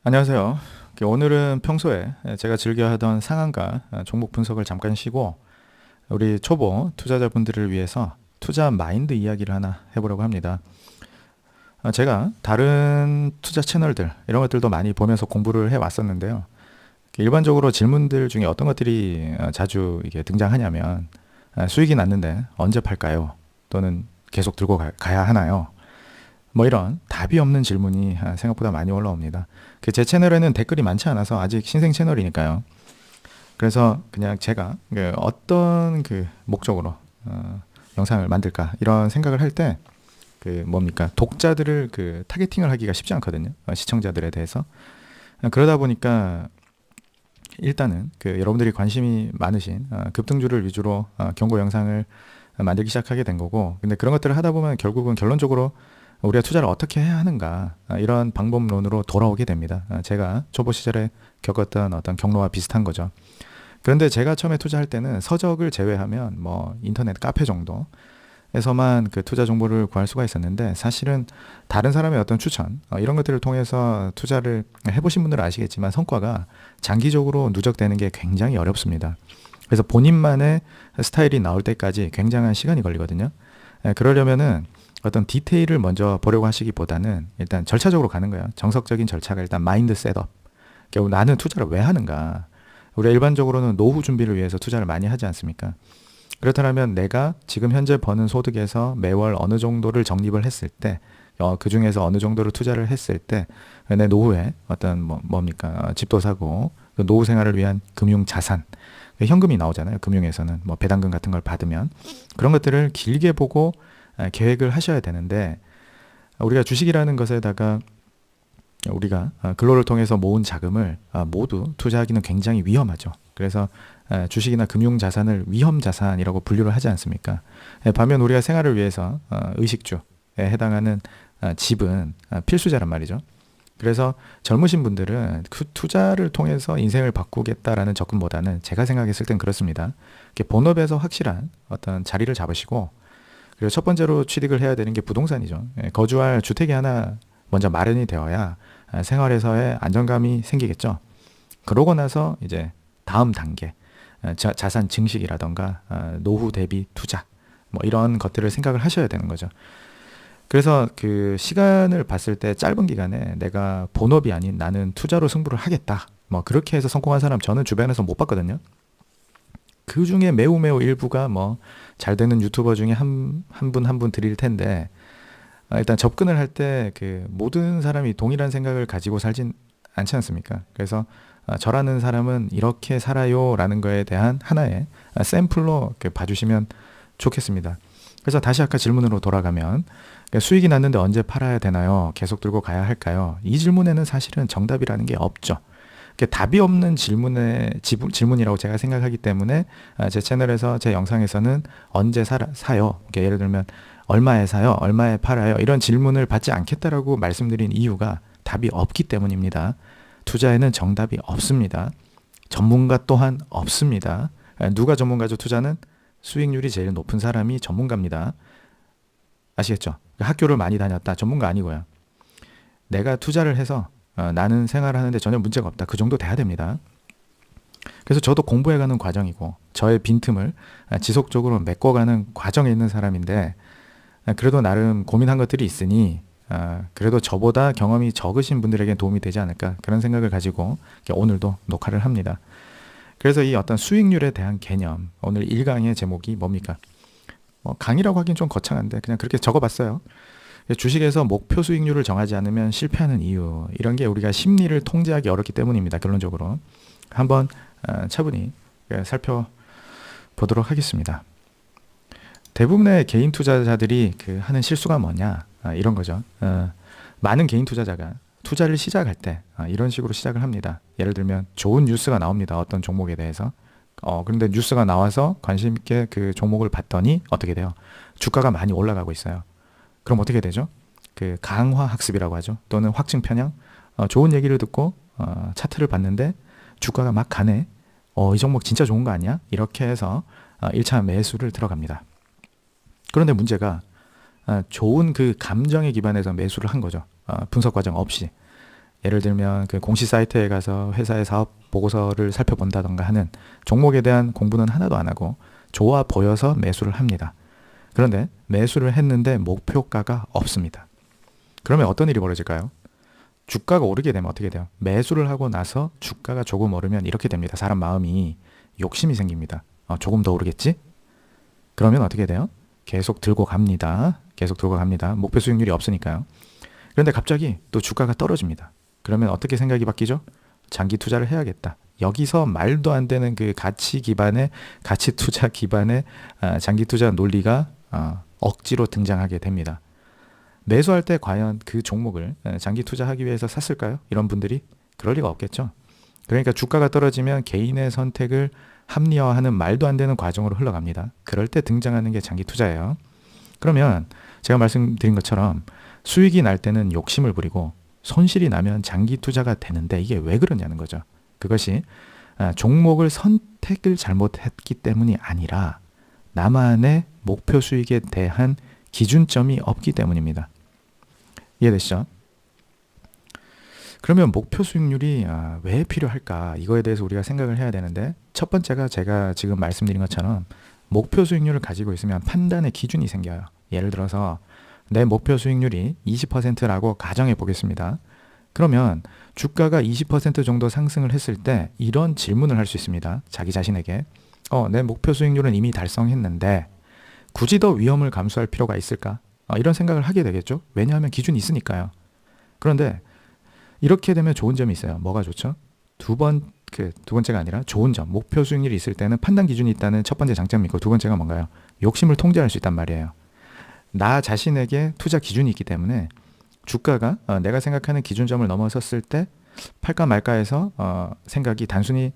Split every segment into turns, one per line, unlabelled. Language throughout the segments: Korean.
안녕하세요. 오늘은 평소에 제가 즐겨 하던 상한가 종목 분석을 잠깐 쉬고 우리 초보 투자자분들을 위해서 투자 마인드 이야기를 하나 해보려고 합니다. 제가 다른 투자 채널들 이런 것들도 많이 보면서 공부를 해왔었는데요. 일반적으로 질문들 중에 어떤 것들이 자주 이게 등장하냐면 수익이 났는데 언제 팔까요? 또는 계속 들고 가야 하나요? 뭐 이런 답이 없는 질문이 생각보다 많이 올라옵니다. 제 채널에는 댓글이 많지 않아서 아직 신생 채널이니까요. 그래서 그냥 제가 어떤 목적으로 영상을 만들까 이런 생각을 할 때 뭡니까 독자들을 타겟팅을 하기가 쉽지 않거든요. 시청자들에 대해서. 그러다 보니까 일단은 여러분들이 관심이 많으신 급등주를 위주로 경고 영상을 만들기 시작하게 된 거고, 근데 그런 것들을 하다 보면 결국은 결론적으로 우리가 투자를 어떻게 해야 하는가 이런 방법론으로 돌아오게 됩니다. 제가 초보 시절에 겪었던 어떤 경로와 비슷한 거죠. 그런데 제가 처음에 투자할 때는 서적을 제외하면 뭐 인터넷 카페 정도에서만 투자 정보를 구할 수가 있었는데, 사실은 다른 사람의 어떤 추천 이런 것들을 통해서 투자를 해보신 분들은 아시겠지만 성과가 장기적으로 누적되는 게 굉장히 어렵습니다. 그래서 본인만의 스타일이 나올 때까지 굉장한 시간이 걸리거든요. 그러려면은 어떤 디테일을 먼저 보려고 하시기보다는 일단 절차적으로 가는 거예요. 정석적인 절차가 일단 마인드 셋업. 결국 나는 투자를 왜 하는가? 우리가 일반적으로는 노후 준비를 위해서 투자를 많이 하지 않습니까? 그렇다면 내가 지금 현재 버는 소득에서 매월 어느 정도를 적립을 했을 때, 그 중에서 어느 정도를 투자를 했을 때 내 노후에 어떤 뭡니까 집도 사고 노후 생활을 위한 금융 자산, 현금이 나오잖아요. 금융에서는 뭐 배당금 같은 걸 받으면 그런 것들을 길게 보고 계획을 하셔야 되는데, 우리가 주식이라는 것에다가 우리가 근로를 통해서 모은 자금을 모두 투자하기는 굉장히 위험하죠. 그래서 주식이나 금융자산을 위험자산이라고 분류를 하지 않습니까? 반면 우리가 생활을 위해서 의식주에 해당하는 집은 필수자란 말이죠. 그래서 젊으신 분들은 그 투자를 통해서 인생을 바꾸겠다라는 접근보다는 제가 생각했을 땐 그렇습니다. 본업에서 확실한 어떤 자리를 잡으시고, 그리고 첫 번째로 취득을 해야 되는 게 부동산이죠. 거주할 주택이 하나 먼저 마련이 되어야 생활에서의 안정감이 생기겠죠. 그러고 나서 이제 다음 단계, 자산 증식이라던가 노후 대비 투자 뭐 이런 것들을 생각을 하셔야 되는 거죠. 그래서 시간을 봤을 때 짧은 기간에 내가 본업이 아닌 나는 투자로 승부를 하겠다, 뭐 그렇게 해서 성공한 사람 저는 주변에서 못 봤거든요. 그 중에 매우 일부가 뭐 잘 되는 유튜버 중에 한 분 드릴 텐데, 일단 접근을 할 때 모든 사람이 동일한 생각을 가지고 살진 않지 않습니까? 그래서 저라는 사람은 이렇게 살아요라는 거에 대한 하나의 샘플로 봐주시면 좋겠습니다. 그래서 다시 아까 질문으로 돌아가면, 수익이 났는데 언제 팔아야 되나요? 계속 들고 가야 할까요? 이 질문에는 사실은 정답이라는 게 없죠. 답이 없는 질문이라고 제가 생각하기 때문에 제 채널에서, 제 영상에서는 언제 사요? 예를 들면 얼마에 사요? 얼마에 팔아요? 이런 질문을 받지 않겠다라고 말씀드린 이유가 답이 없기 때문입니다. 투자에는 정답이 없습니다. 전문가 또한 없습니다. 누가 전문가죠? 투자는 수익률이 제일 높은 사람이 전문가입니다. 아시겠죠? 학교를 많이 다녔다, 전문가 아니고요. 내가 투자를 해서 나는 생활하는데 전혀 문제가 없다, 그 정도 돼야 됩니다. 그래서 저도 공부해가는 과정이고 저의 빈틈을 지속적으로 메꿔가는 과정에 있는 사람인데, 그래도 나름 고민한 것들이 있으니 그래도 저보다 경험이 적으신 분들에게 도움이 되지 않을까, 그런 생각을 가지고 오늘도 녹화를 합니다. 그래서 이 어떤 수익률에 대한 개념, 오늘 1강의 제목이 뭡니까? 강의라고 하긴 좀 거창한데 그냥 그렇게 적어봤어요. 주식에서 목표 수익률을 정하지 않으면 실패하는 이유, 이런 게 우리가 심리를 통제하기 어렵기 때문입니다. 결론적으로 한번 차분히 살펴보도록 하겠습니다. 대부분의 개인 투자자들이 하는 실수가 뭐냐, 이런 거죠. 많은 개인 투자자가 투자를 시작할 때 이런 식으로 시작을 합니다. 예를 들면 좋은 뉴스가 나옵니다. 어떤 종목에 대해서. 그런데 뉴스가 나와서 관심 있게 그 종목을 봤더니 어떻게 돼요? 주가가 많이 올라가고 있어요. 그럼 어떻게 되죠? 강화 학습이라고 하죠. 또는 확증 편향. 좋은 얘기를 듣고 차트를 봤는데 주가가 막 가네. 이 종목 진짜 좋은 거 아니야? 이렇게 해서 1차 매수를 들어갑니다. 그런데 문제가 좋은 감정에 기반해서 매수를 한 거죠. 분석 과정 없이. 예를 들면 그 공시 사이트에 가서 회사의 사업 보고서를 살펴본다던가 하는 종목에 대한 공부는 하나도 안 하고 좋아 보여서 매수를 합니다. 그런데 매수를 했는데 목표가가 없습니다. 그러면 어떤 일이 벌어질까요? 주가가 오르게 되면 어떻게 돼요? 매수를 하고 나서 주가가 조금 오르면 이렇게 됩니다. 사람 마음이 욕심이 생깁니다. 조금 더 오르겠지? 그러면 어떻게 돼요? 계속 들고 갑니다. 계속 들고 갑니다. 목표 수익률이 없으니까요. 그런데 갑자기 또 주가가 떨어집니다. 그러면 어떻게 생각이 바뀌죠? 장기 투자를 해야겠다. 여기서 말도 안 되는 그 가치 기반의 가치 투자 기반의 장기 투자 논리가 억지로 등장하게 됩니다. 매수할 때 과연 그 종목을 장기 투자하기 위해서 샀을까요? 이런 분들이 그럴 리가 없겠죠. 그러니까 주가가 떨어지면 개인의 선택을 합리화하는 말도 안 되는 과정으로 흘러갑니다. 그럴 때 등장하는 게 장기 투자예요. 그러면 제가 말씀드린 것처럼 수익이 날 때는 욕심을 부리고 손실이 나면 장기 투자가 되는데 이게 왜 그러냐는 거죠. 그것이 종목을 선택을 잘못했기 때문이 아니라 나만의 목표 수익에 대한 기준점이 없기 때문입니다. 이해되시죠? 그러면 목표 수익률이 왜 필요할까? 이거에 대해서 우리가 생각을 해야 되는데 첫 번째가 제가 지금 말씀드린 것처럼 목표 수익률을 가지고 있으면 판단의 기준이 생겨요. 예를 들어서 내 목표 수익률이 20%라고 가정해 보겠습니다. 그러면 주가가 20% 정도 상승을 했을 때 이런 질문을 할 수 있습니다. 자기 자신에게 내 목표 수익률은 이미 달성했는데 굳이 더 위험을 감수할 필요가 있을까? 이런 생각을 하게 되겠죠. 왜냐하면 기준이 있으니까요. 그런데 이렇게 되면 좋은 점이 있어요. 뭐가 좋죠? 두 번째가 아니라 좋은 점. 목표 수익률이 있을 때는 판단 기준이 있다는 첫 번째 장점이 있고 두 번째가 뭔가요? 욕심을 통제할 수 있단 말이에요. 나 자신에게 투자 기준이 있기 때문에 주가가 내가 생각하는 기준점을 넘어섰을 때 팔까 말까 해서 생각이 단순히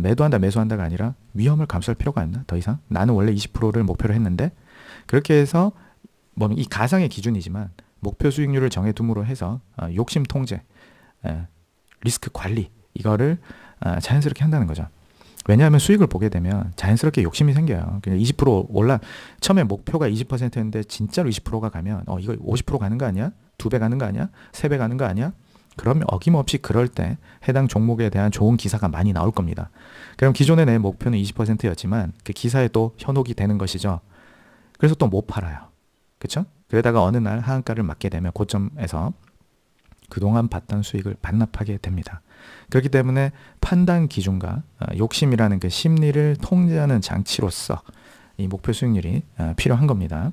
매도한다 매수한다가 아니라 위험을 감수할 필요가 있나? 더 이상? 나는 원래 20%를 목표로 했는데 그렇게 해서 이 가상의 기준이지만 목표 수익률을 정해둠으로 해서 욕심 통제, 리스크 관리 이거를 자연스럽게 한다는 거죠. 왜냐하면 수익을 보게 되면 자연스럽게 욕심이 생겨요. 그냥 20% 올라 처음에 목표가 20%였는데 진짜로 20%가 가면 이거 50% 가는 거 아니야? 2배 가는 거 아니야? 3배 가는 거 아니야? 그러면 어김없이 그럴 때 해당 종목에 대한 좋은 기사가 많이 나올 겁니다. 그럼 기존의 내 목표는 20%였지만 그 기사에 또 현혹이 되는 것이죠. 그래서 또 못 팔아요. 그렇죠? 그러다가 어느 날 하한가를 맞게 되면 고점에서 그동안 봤던 수익을 반납하게 됩니다. 그렇기 때문에 판단 기준과 욕심이라는 그 심리를 통제하는 장치로서 이 목표 수익률이 필요한 겁니다.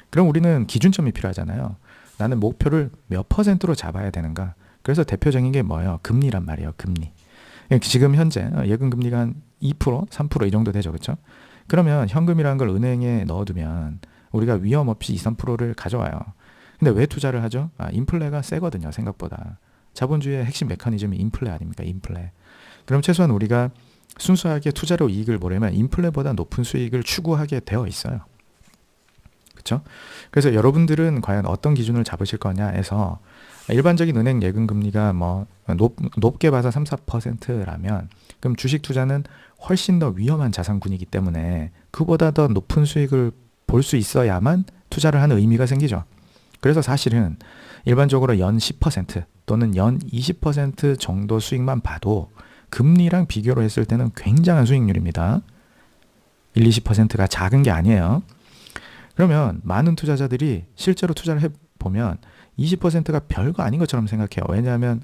그럼 우리는 기준점이 필요하잖아요. 나는 목표를 몇 %로 잡아야 되는가? 그래서 대표적인 게 뭐예요? 금리란 말이에요. 금리. 지금 현재 예금 금리가 한 2%, 3%이 정도 되죠. 그렇죠? 그러면 현금이라는 걸 은행에 넣어두면 우리가 위험 없이 2, 3%를 가져와요. 근데 왜 투자를 하죠? 인플레가 세거든요. 생각보다. 자본주의의 핵심 메커니즘이 인플레 아닙니까? 인플레. 그럼 최소한 우리가 순수하게 투자로 이익을 보려면 인플레보다 높은 수익을 추구하게 되어 있어요. 그렇죠? 그래서 여러분들은 과연 어떤 기준을 잡으실 거냐 해서 일반적인 은행 예금 금리가 높게 봐서 3, 4%라면 그럼 주식 투자는 훨씬 더 위험한 자산군이기 때문에 그보다 더 높은 수익을 볼 수 있어야만 투자를 하는 의미가 생기죠. 그래서 사실은 일반적으로 연 10% 또는 연 20% 정도 수익만 봐도 금리랑 비교로 했을 때는 굉장한 수익률입니다. 1, 20%가 작은 게 아니에요. 그러면 많은 투자자들이 실제로 투자를 해보면 20%가 별거 아닌 것처럼 생각해요. 왜냐하면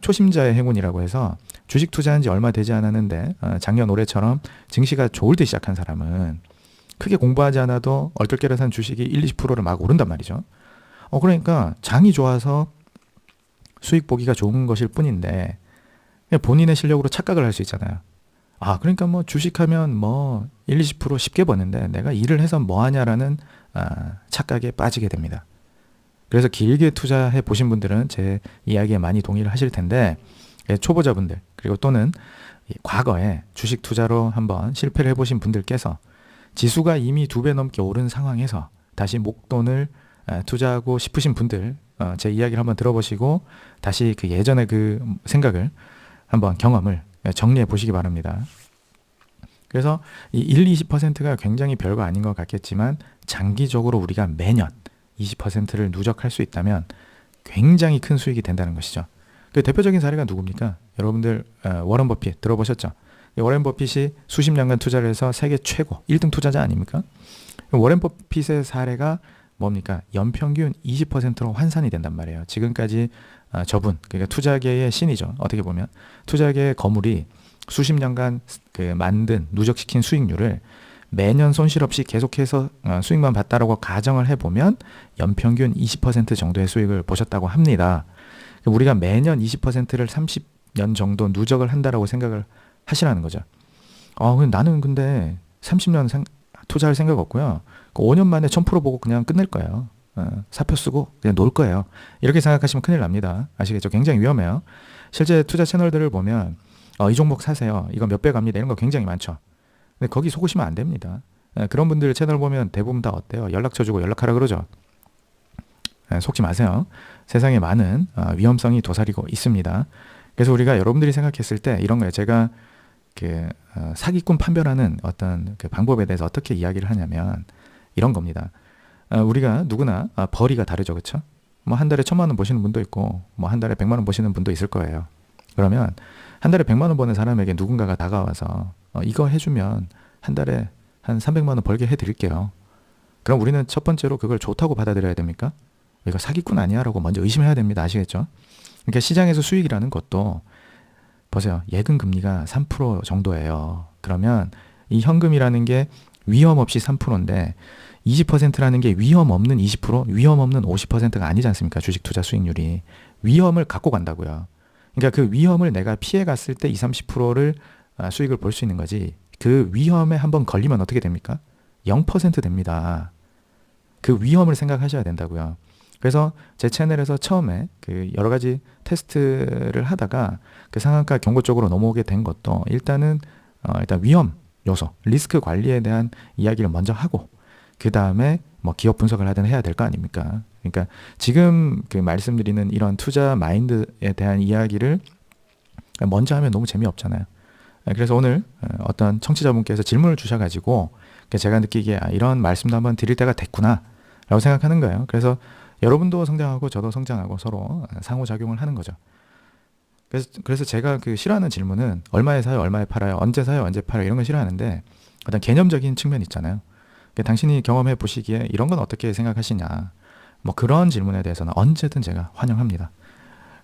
초심자의 행운이라고 해서 주식 투자한 지 얼마 되지 않았는데 작년 올해처럼 증시가 좋을 때 시작한 사람은 크게 공부하지 않아도 얼떨결에 산 주식이 1, 20%를 막 오른단 말이죠. 그러니까 장이 좋아서 수익 보기가 좋은 것일 뿐인데 본인의 실력으로 착각을 할 수 있잖아요. 그러니까 주식하면 1, 20% 쉽게 버는데 내가 일을 해서 뭐 하냐라는 착각에 빠지게 됩니다. 그래서 길게 투자해 보신 분들은 제 이야기에 많이 동의를 하실 텐데 초보자분들 그리고 또는 과거에 주식 투자로 한번 실패를 해보신 분들께서 지수가 이미 2배 넘게 오른 상황에서 다시 목돈을 투자하고 싶으신 분들 제 이야기를 한번 들어보시고 다시 그 예전의 그 생각을 한번 경험을 정리해 보시기 바랍니다. 그래서 이 1, 20%가 굉장히 별거 아닌 것 같겠지만 장기적으로 우리가 매년 20%를 누적할 수 있다면 굉장히 큰 수익이 된다는 것이죠. 그 대표적인 사례가 누굽니까? 여러분들 워런 버핏 들어보셨죠? 워런 버핏이 수십 년간 투자를 해서 세계 최고 1등 투자자 아닙니까? 워런 버핏의 사례가 뭡니까? 연평균 20%로 환산이 된단 말이에요. 지금까지 저분, 그러니까 투자계의 신이죠. 어떻게 보면 투자계의 거물이 수십 년간 그 만든 누적시킨 수익률을 매년 손실 없이 계속해서 수익만 봤다라고 가정을 해보면 연평균 20% 정도의 수익을 보셨다고 합니다. 우리가 매년 20%를 30년 정도 누적을 한다라고 생각을 하시라는 거죠. 나는 근데 30년 투자할 생각 없고요. 5년 만에 1000% 보고 그냥 끝낼 거예요. 사표 쓰고 그냥 놀 거예요. 이렇게 생각하시면 큰일 납니다. 아시겠죠? 굉장히 위험해요. 실제 투자 채널들을 보면 이 종목 사세요. 이거 몇 배 갑니다. 이런 거 굉장히 많죠. 근데 거기 속으시면 안 됩니다. 그런 분들 채널 보면 대부분 다 어때요? 연락처 주고 연락하라 그러죠. 속지 마세요. 세상에 많은 위험성이 도사리고 있습니다. 그래서 우리가 여러분들이 생각했을 때 이런 거예요. 제가 사기꾼 판별하는 어떤 그 방법에 대해서 어떻게 이야기를 하냐면 이런 겁니다. 우리가 누구나 벌이가 다르죠. 그렇죠? 뭐 한 달에 1000만 원 버시는 분도 있고 뭐 한 달에 100만 원 버시는 분도 있을 거예요. 그러면 한 달에 100만 원 버는 사람에게 누군가가 다가와서 이거 해주면 한 달에 한 300만 원 벌게 해드릴게요. 그럼 우리는 첫 번째로 그걸 좋다고 받아들여야 됩니까? 이거 사기꾼 아니야? 라고 먼저 의심해야 됩니다. 아시겠죠? 그러니까 시장에서 수익이라는 것도 보세요. 예금 금리가 3% 정도예요. 그러면 이 현금이라는 게 위험 없이 3%인데 20%라는 게 위험 없는 20%, 위험 없는 50%가 아니지 않습니까? 주식 투자 수익률이. 위험을 갖고 간다고요. 그러니까 그 위험을 내가 피해 갔을 때 20, 30%를 수익을 볼 수 있는 거지. 그 위험에 한번 걸리면 어떻게 됩니까? 0% 됩니다. 그 위험을 생각하셔야 된다고요. 그래서 제 채널에서 처음에 그 여러 가지 테스트를 하다가 그 상한가 경고 쪽으로 넘어오게 된 것도 일단 위험 요소, 리스크 관리에 대한 이야기를 먼저 하고 그 다음에 뭐 기업 분석을 하든 해야 될 거 아닙니까? 그러니까 지금 그 말씀드리는 이런 투자 마인드에 대한 이야기를 먼저 하면 너무 재미없잖아요. 그래서 오늘 어떤 청취자분께서 질문을 주셔가지고 제가 느끼기에 이런 말씀도 한번 드릴 때가 됐구나 라고 생각하는 거예요. 그래서 여러분도 성장하고 저도 성장하고 서로 상호작용을 하는 거죠. 그래서 제가 그 싫어하는 질문은 얼마에 사요, 얼마에 팔아요, 언제 사요, 언제 팔아요 이런 거 싫어하는데 어떤 개념적인 측면 있잖아요. 당신이 경험해 보시기에 이런 건 어떻게 생각하시냐 뭐 그런 질문에 대해서는 언제든 제가 환영합니다.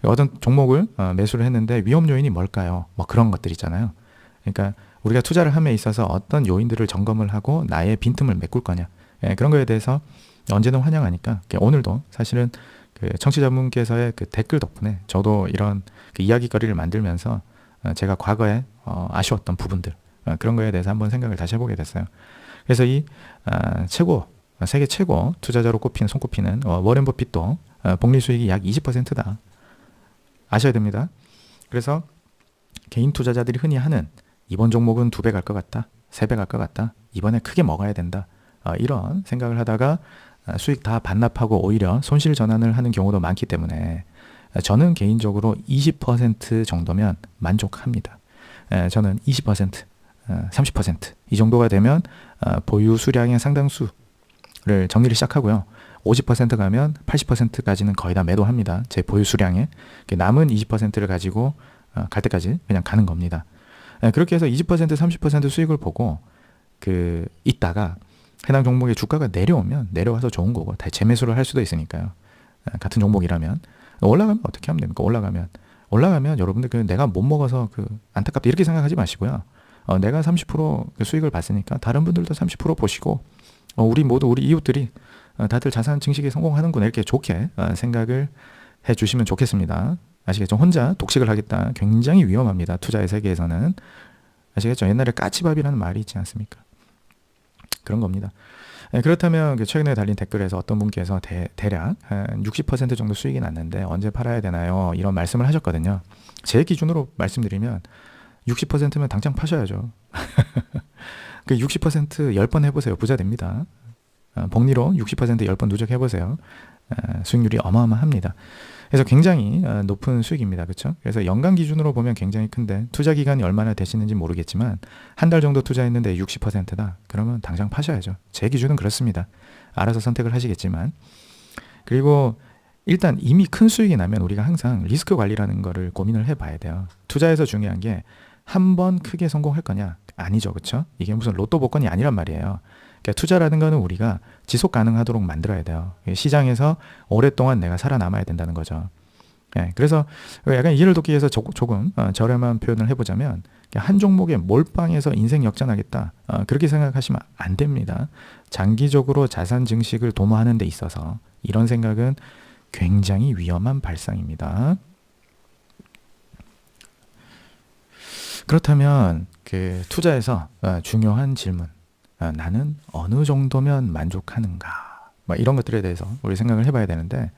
어떤 종목을 매수를 했는데 위험 요인이 뭘까요? 뭐 그런 것들 있잖아요. 그러니까 우리가 투자를 함에 있어서 어떤 요인들을 점검을 하고 나의 빈틈을 메꿀 거냐 그런 거에 대해서 언제든 환영하니까 오늘도 사실은 그 청취자분께서의 그 댓글 덕분에 저도 이런 그 이야기거리를 만들면서 제가 과거에 아쉬웠던 부분들 그런 거에 대해서 한번 생각을 다시 해보게 됐어요. 그래서 이 세계 최고 투자자로 손꼽히는 워런 버핏도 복리 수익이 약 20%다. 아셔야 됩니다. 그래서 개인 투자자들이 흔히 하는 이번 종목은 2배 갈 것 같다. 3배 갈 것 같다. 이번에 크게 먹어야 된다. 이런 생각을 하다가 수익 다 반납하고 오히려 손실 전환을 하는 경우도 많기 때문에 저는 개인적으로 20% 정도면 만족합니다. 저는 20%, 30% 이 정도가 되면 보유 수량의 상당수를 정리를 시작하고요. 50% 가면 80%까지는 거의 다 매도합니다. 제 보유 수량에. 남은 20%를 가지고 갈 때까지 그냥 가는 겁니다. 그렇게 해서 20%, 30% 수익을 보고 있다가 해당 종목의 주가가 내려와서 좋은 거고 다 재매수를 할 수도 있으니까요. 같은 종목이라면 올라가면 어떻게 하면 됩니까? 올라가면 여러분들 내가 못 먹어서 안타깝다 이렇게 생각하지 마시고요. 내가 30% 수익을 봤으니까 다른 분들도 30% 보시고 우리 이웃들이 다들 자산 증식에 성공하는구나 이렇게 좋게 생각을 해주시면 좋겠습니다. 아시겠죠? 혼자 독식을 하겠다. 굉장히 위험합니다. 투자의 세계에서는. 아시겠죠? 옛날에 까치밥이라는 말이 있지 않습니까? 그런 겁니다. 그렇다면 최근에 달린 댓글에서 어떤 분께서 대략 한 60% 정도 수익이 났는데 언제 팔아야 되나요? 이런 말씀을 하셨거든요. 제 기준으로 말씀드리면 60%면 당장 파셔야죠. 그 60% 10번 해보세요. 부자 됩니다. 복리로 60% 10번 누적해보세요. 수익률이 어마어마합니다. 그래서 굉장히 높은 수익입니다. 그렇죠? 그래서 연간 기준으로 보면 굉장히 큰데 투자 기간이 얼마나 되시는지 모르겠지만 한 달 정도 투자했는데 60%다. 그러면 당장 파셔야죠. 제 기준은 그렇습니다. 알아서 선택을 하시겠지만. 그리고 일단 이미 큰 수익이 나면 우리가 항상 리스크 관리라는 거를 고민을 해봐야 돼요. 투자에서 중요한 게 한 번 크게 성공할 거냐? 아니죠, 그렇죠? 이게 무슨 로또 복권이 아니란 말이에요. 그러니까 투자라는 거는 우리가 지속 가능하도록 만들어야 돼요. 시장에서 오랫동안 내가 살아남아야 된다는 거죠. 예, 그래서 약간 이해를 돕기 위해서 조금 저렴한 표현을 해보자면 한 종목에 몰빵해서 인생 역전하겠다, 그렇게 생각하시면 안 됩니다. 장기적으로 자산 증식을 도모하는 데 있어서 이런 생각은 굉장히 위험한 발상입니다. 그렇다면 그 투자에서 중요한 질문, 나는 어느 정도면 만족하는가, 뭐 이런 것들에 대해서 우리 생각을 해봐야 되는데,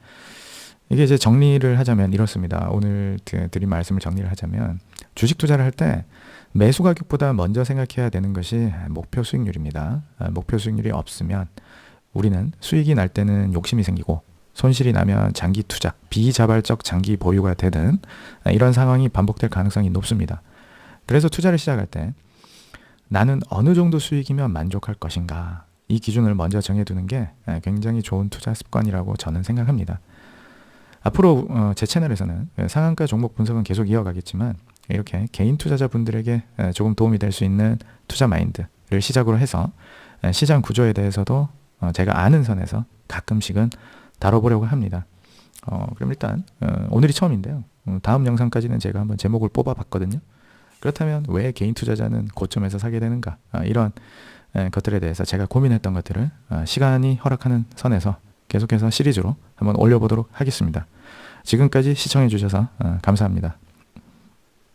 이게 이제 정리를 하자면 이렇습니다. 오늘 드린 말씀을 정리를 하자면, 주식 투자를 할 때 매수 가격보다 먼저 생각해야 되는 것이 목표 수익률입니다. 목표 수익률이 없으면 우리는 수익이 날 때는 욕심이 생기고, 손실이 나면 장기 투자, 비자발적 장기 보유가 되는 이런 상황이 반복될 가능성이 높습니다. 그래서 투자를 시작할 때 나는 어느 정도 수익이면 만족할 것인가, 이 기준을 먼저 정해두는 게 굉장히 좋은 투자 습관이라고 저는 생각합니다. 앞으로 제 채널에서는 상한가 종목 분석은 계속 이어가겠지만, 이렇게 개인 투자자분들에게 조금 도움이 될 수 있는 투자 마인드를 시작으로 해서 시장 구조에 대해서도 제가 아는 선에서 가끔씩은 다뤄보려고 합니다. 그럼 일단 오늘이 처음인데요. 다음 영상까지는 제가 한번 제목을 뽑아봤거든요. 그렇다면 왜 개인 투자자는 고점에서 사게 되는가, 이런 것들에 대해서 제가 고민했던 것들을 시간이 허락하는 선에서 계속해서 시리즈로 한번 올려보도록 하겠습니다. 지금까지 시청해 주셔서 감사합니다.